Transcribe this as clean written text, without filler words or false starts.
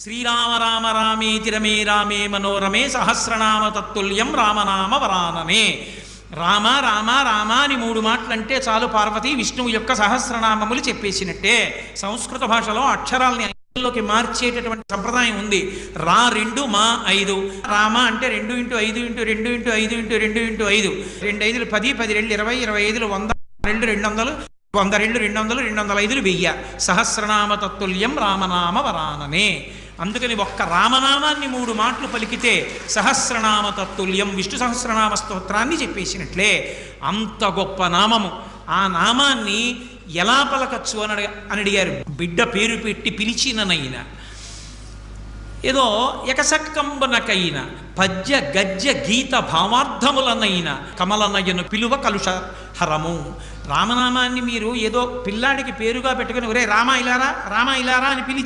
శ్రీరామ రామ రామేతి రమే రామే మనోరమే సహస్రనామ తత్తుల్యం రామనామ వరాననే. రామ రామ రామ అని 3 మాటలంటే చాలు పార్వతి విష్ణువు యొక్క సహస్రనామములు చెప్పేసినట్టే. సంస్కృత భాషలో అక్షరాల్ని లోకి మార్చేటటువంటి సంప్రదాయం ఉంది. రా 2 మా 5. రామ అంటే 2 × 5 × 2 × 5 × 2 × 5. 2 5 10, 10 2 20, 25 100, 2 200, 100 2 200, 205 1000. సహస్రనామ తత్తుల్యం రామనామ వరాననే. అందుకని ఒక్క రామనామాన్ని 3 మాటలు పలికితే సహస్రనామ తత్తుల్యం విష్ణు సహస్రనామ స్తోత్రాన్ని చెప్పేసినట్లే. అంత గొప్ప నామము. ఆ నామాన్ని ఎలా పలకచ్చు అని అడిగారు. బిడ్డ పేరు పెట్టి పిలిచిననైనా, ఏదో ఎకసక్కంబనకైన పద్య గద్య గీత భావార్థములనైనా కమలనయను పిలువ కలుష హరము. రామనామాన్ని మీరు ఏదో పిల్లాడికి పేరుగా పెట్టుకుని ఒరే రామ ఇలారా రామ ఇలారా అని పిలిచి